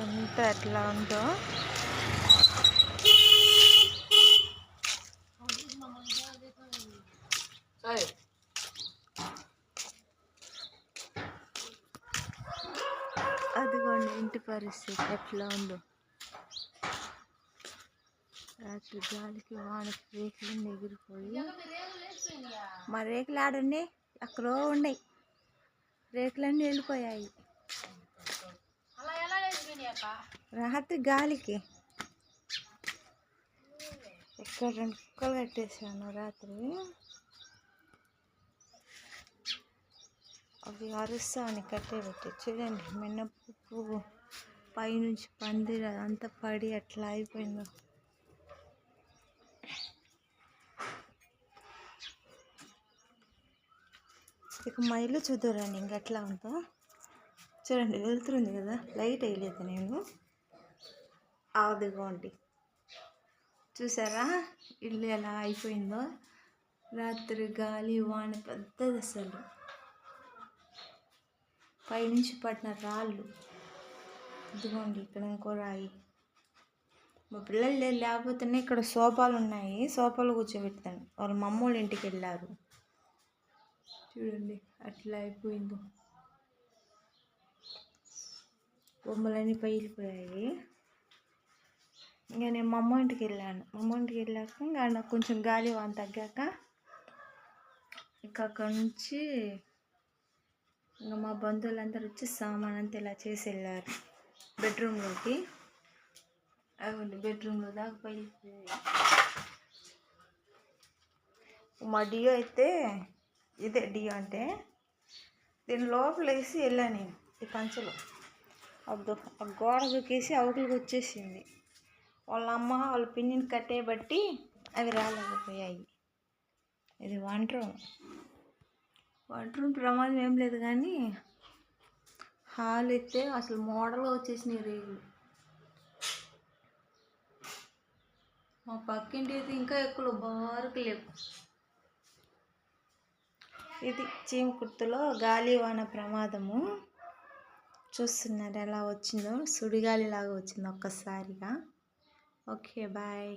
ఎంత ఎట్లా ఉందో అదిగోండి ఇంటి పరిస్థితి ఎట్లా ఉందో. రాత్రి గాలికి వానకి రేకులు ఎగిరిపోయి, మా రేకులు ఆడండి ఎక్కడో ఉన్నాయి, రేకులన్నీ వెళ్ళిపోయాయి రాత్రి గాలికి. ఇక్కడ 2 కుక్కలు కట్టేసాను రాత్రి, అవి అరుస్తామని కట్టేబెట్టి. చూడండి మినపప్పు పైనుంచి పందిరి అదంతా పడి అట్లా అయిపోయిందో. ఇక మా ఇల్లు చూద్దురండి ఇంకెట్లా ఉందో. చూడండి వెళ్తుంది కదా, లైట్ వేయలేదు నేను. అదిగోండి చూసారా ఇల్లు ఎలా అయిపోయిందో. రాత్రి గాలి వాన పెద్దది, అసలు పైనుంచి పడిన రాళ్ళు. ఇదిగోండి ఇక్కడ ఇంకో రాయి. మా పిల్లలు లేకపోతేనే ఇక్కడ సోఫాలు ఉన్నాయి, సోఫాలు కూర్చోబెడతాను. వాళ్ళ మమ్మోళ్ళ ఇంటికి వెళ్ళారు. చూడండి అట్లా అయిపోయిందో, బొమ్మలన్నీ పగిలిపోయాయి. ఇంకా నేను మా అమ్మ ఇంటికి వెళ్ళాను. మా అమ్మ ఇంటికి వెళ్ళాక ఇంకా నాకు కొంచెం గాలి వాన తగ్గాక ఇంకా అక్కడ నుంచి ఇంకా మా బంధువులందరూ వచ్చి సామాన్ అంతా ఇలా చేసి వెళ్ళారు బెడ్రూమ్లోకి. అవి బెడ్రూమ్లో దాకా పగిలిపోయాయి. మా డియో అయితే ఇదే డియో అంటే, దీని లోపల వేసి వెళ్ళాను నేను ఈ పంచలో. అప్పుడు ఆ గోడ దూకేసి అవతలకి వచ్చేసింది. వాళ్ళ అమ్మ వాళ్ళ పిన్నిని కట్టేబట్టి అవి రాలేకపోయాయి. ఇది వంట రూమ్ ప్రమాదం ఏం లేదు, కానీ హాల్ అయితే అసలు మోడల్గా వచ్చేసినాయి రేగులు. మా పక్కింటి అయితే ఇంకా ఎక్కువ బారుకు లేవు. ఇది చీమకుర్తిలో గాలి వాన ప్రమాదము. చూస్తున్నారు ఎలా వచ్చిందో, సుడిగాలి లాగా వచ్చింది ఒక్కసారిగా. Okay bye.